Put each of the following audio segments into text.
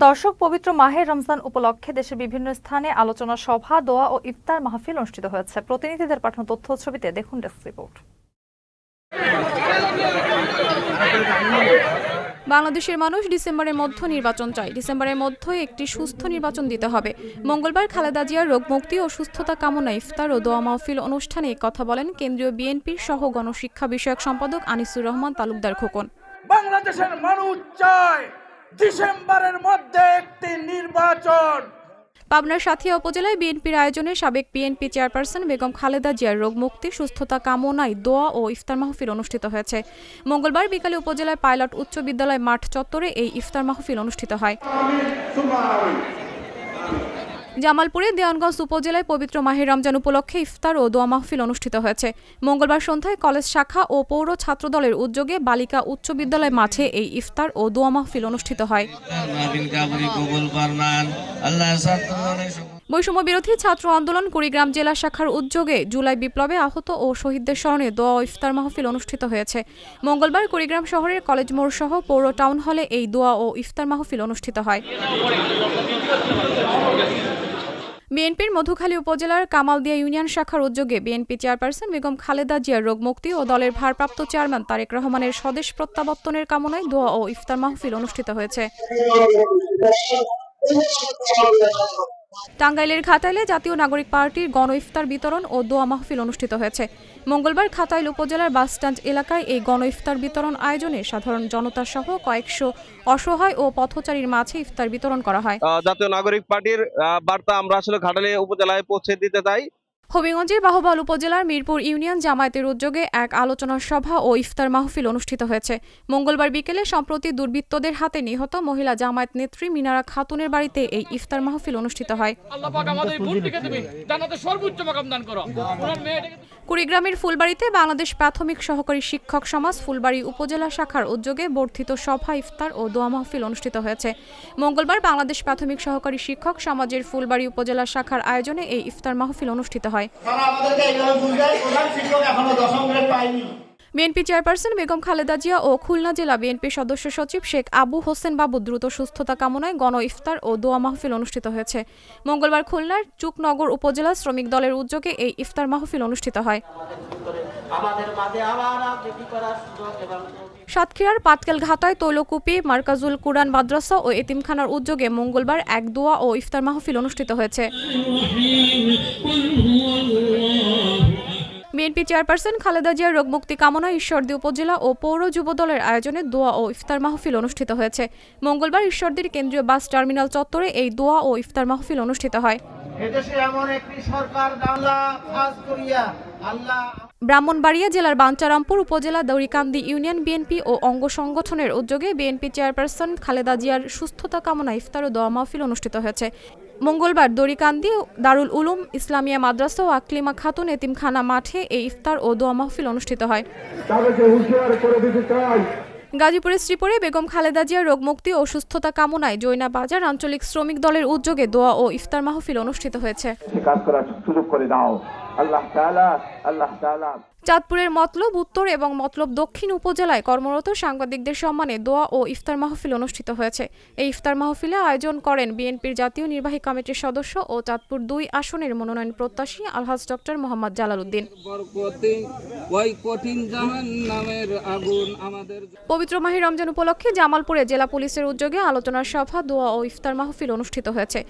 দর্শক, পবিত্র মাহে রমজান উপলক্ষে দেশের বিভিন্ন স্থানে আলোচনা সভা, দোয়া ও ইফতার মাহফিল অনুষ্ঠিত হয়েছে। প্রতিনিধিদের পাঠানো তথ্য ছবিতে দেখুন ডেস্ক রিপোর্ট। বাংলাদেশের মানুষ ডিসেম্বরের মধ্যে নির্বাচন চায়। ডিসেম্বরের মধ্যেই একটি সুস্থ নির্বাচন দিতে হবে। মঙ্গলবার খালেদা জিয়ার রোগ মুক্তি ও সুস্থতা কামনায় ইফতার ও দোয়া মাহফিল অনুষ্ঠানে কথা বলেন কেন্দ্রীয় বিএনপির সহ গণশিক্ষা বিষয়ক সম্পাদক আনিসুর রহমান তালুকদার খোকন। বাংলাদেশের মানুষ চায় ডিসেম্বরের মধ্যে একটি নির্বাচন। পাবনার সাথিয়া উপজেলায় বিএনপির আয়োজনে সাবেক বিএনপি চেয়ারপারসন বেগম খালেদা জিয়ার রোগ মুক্তি সুস্থতা কামনায় দোয়া ও ইফতার মাহফিল অনুষ্ঠিত হয়েছে। মঙ্গলবার বিকালে উপজেলায় পাইলট উচ্চ বিদ্যালয় মাঠ চত্বরে এই ইফতার মাহফিল অনুষ্ঠিত হয়। জামালপুরে দেওয়ানগঞ্জ উপজেলায় পবিত্র মাহে রমজান উপলক্ষে ইফতার ও দোয়া মাহফিল অনুষ্ঠিত হয়েছে। মঙ্গলবার সন্ধ্যায় কলেজ শাখা ও পৌর ছাত্রদলের উদ্যোগে বালিকা উচ্চ বিদ্যালয় মাঠে এই ইফতার ও দোয়া মাহফিল অনুষ্ঠিত হয়। বৈষম্য বিরোধী ছাত্র আন্দোলন কুড়িগ্রাম জেলা শাখার উদ্যোগে জুলাই বিপ্লবে আহত ও শহীদদের স্মরণে দোয়া ও ইফতার মাহফিল অনুষ্ঠিত হয়েছে। মঙ্গলবার কুড়িগ্রাম শহরের কলেজ মোড় সহ পৌর টাউন হলে এই দোয়া ও ইফতার মাহফিল অনুষ্ঠিত হয়। বিএনপির মধুখালী উপজেলার কামালদিয়া ইউনিয়ন শাখার উদ্যোগে বিএনপি চেয়ারপারসন বেগম খালেদা জিয়ার রোগ মুক্তি ও দলের ভারপ্রাপ্ত চেয়ারম্যান তারেক রহমানের স্বদেশ প্রত্যাবর্তনের কামনায় দোয়া ও ইফতার মাহফিল অনুষ্ঠিত হয়েছে। টাঙ্গাইলের ঘাটাইলে জাতীয় নাগরিক পার্টির গণ ইফতার বিতরণ ও দোয়া মাহফিল অনুষ্ঠিত হয়েছে। মঙ্গলবার ঘাটাইল উপজেলার বাসস্ট্যান্ড এলাকায় এই গণ ইফতার বিতরণ আয়োজনে সাধারণ জনতা সহ কয়েকশো অসহায় ও পথচারীর মাঝে ইফতার বিতরণ করা হয়। জাতীয় নাগরিক পার্টির বার্তা আমরা আসলে ঘাটাইল উপজেলায় পৌঁছে দিতে চাই। হবিগঞ্জের বাহুবল উপজেলার মিরপুর ইউনিয়ন জামায়াতের উদ্যোগে এক আলোচনা সভা ও ইফতার মাহফিল অনুষ্ঠিত হয়েছে। মঙ্গলবার বিকেলে সম্প্রতি দুর্বৃত্তদের হাতে নিহত মহিলা জামায়াত নেত্রী মিনারা খাতুনের বাড়িতে এই ইফতার মাহফিল অনুষ্ঠিত হয়। কুড়িগ্রামের ফুলবাড়িতে বাংলাদেশ প্রাথমিক সহকারী শিক্ষক সমাজ ফুলবাড়ি উপজেলা শাখার উদ্যোগে বর্ধিত সভা, ইফতার ও দোয়া মাহফিল অনুষ্ঠিত হয়েছে। মঙ্গলবার বাংলাদেশ প্রাথমিক সহকারী শিক্ষক সমাজের ফুলবাড়ি উপজেলা শাখার আয়োজনে এই ইফতার মাহফিল অনুষ্ঠিত হয়। বিএনপি চেয়ারপারসন বেগম খালেদা জিয়া ও খুলনা জেলা বিএনপি সদস্য সচিব শেখ আবু হোসেন বাবু দ্রুত সুস্থতা কামনায় গণ ইফতার ও দোয়া মাহফিল অনুষ্ঠিত হয়েছে। মঙ্গলবার খুলনার চুকনগর উপজেলা শ্রমিক দলের উদ্যোগে এই ইফতার মাহফিল অনুষ্ঠিত হয়। সাতক্ষীরার পাটকেল ঘাটায় তৈলকুপি মার্কাজুল কুরআন মাদ্রাসা ও এতিমখানার উদ্যোগে মঙ্গলবার এক দোয়া ও ইফতার মাহফিল অনুষ্ঠিত হয়েছে। বিএনপি চেয়ারপারসন খালেদা জিয়ার রোগ মুক্তি কামনায় ঈশ্বরদী উপজেলা ও পৌর যুব দলের আয়োজনে দোয়া ও ইফতার মাহফিল অনুষ্ঠিত হয়েছে। মঙ্গলবার ঈশ্বরদীর কেন্দ্রীয় বাস টার্মিনাল চত্বরে এই দোয়া ও ইফতার মাহফিল অনুষ্ঠিত হয়। ব্রাহ্মণবাড়িয়া জেলার বাঞ্চারামপুর উপজেলা দৌরিকান্দি ইউনিয়ন বিএনপি ও অঙ্গ সংগঠনের উদ্যোগে বিএনপি চেয়ারপারসন খালেদা জিয়ার সুস্থতা কামনায় ইফতার ও দোয়া মাহফিল অনুষ্ঠিত হয়েছে। মঙ্গলবার দৌরিকান্দি দারুল উলুম ইসলামিয়া মাদ্রাসা ও আকলিমা খাতুন এতিমখানা মাঠে এই ইফতার ও দোয়া মাহফিল অনুষ্ঠিত হয়। গাজীপুরের শ্রীপুরে বেগম খালেদা জিয়ার রোগ মুক্তি ও সুস্থতা কামনায় জৈনা বাজার আঞ্চলিক শ্রমিক দলের উদ্যোগে দোয়া ও ইফতার মাহফিল অনুষ্ঠিত হয়েছে। চাঁদপুরের মতলব উত্তর এবং মতলব দক্ষিণ উপজেলায় কর্মরত সাংবাদিকদের সম্মানে দোয়া ও ইফতার মাহফিল অনুষ্ঠিত হয়েছে। এই ইফতার মাহফিলে আয়োজন করেন বিএনপির জাতীয় নির্বাহী কমিটির সদস্য ও চাঁদপুর ২ আসনের মনোনয়ন প্রত্যাশী আলহাজ ডক্টর মোহাম্মদ জালাল উদ্দিন। পবিত্র মাহে রমজান উপলক্ষে জামালপুরে জেলা পুলিশের উদ্যোগে আলোচনা সভা, দোয়া ও ইফতার মাহফিল অনুষ্ঠিত হয়েছে।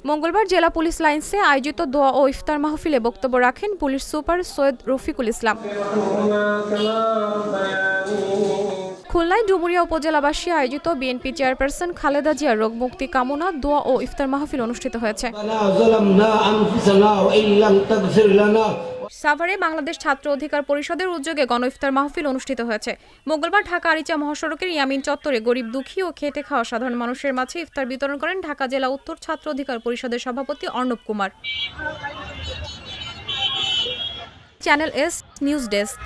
মঙ্গলবার জেলা পুলিশ লাইন্সে আয়োজিত দোয়া ও ইফতার মাহফিলে বক্তব্য রাখেন পুলিশ সুপার সৈয়দ রফিকুল ইসলাম। খুলনায় ডুমুরিয়া উপজেলাবাসী আয়োজিত বিএনপি চেয়ারপারসন খালেদা জিয়ার রোগ মুক্তি কামনা, দোয়া ও ইফতার মাহফিল অনুষ্ঠিত হয়েছে। সাভারে বাংলাদেশ ছাত্র অধিকার পরিষদের উদ্যোগে গণ ইফতার মাহফিল অনুষ্ঠিত হয়েছে। মঙ্গলবার ঢাকা আরিচা মহাসড়কের ইয়ামিন চত্বরে গরিব দুঃখী ও খেটে খাওয়া সাধারণ মানুষের মাঝে ইফতার বিতরণ করেন ঢাকা জেলা উত্তর ছাত্র অধিকার পরিষদের সভাপতি Arnab Kumar. Channel S news desk.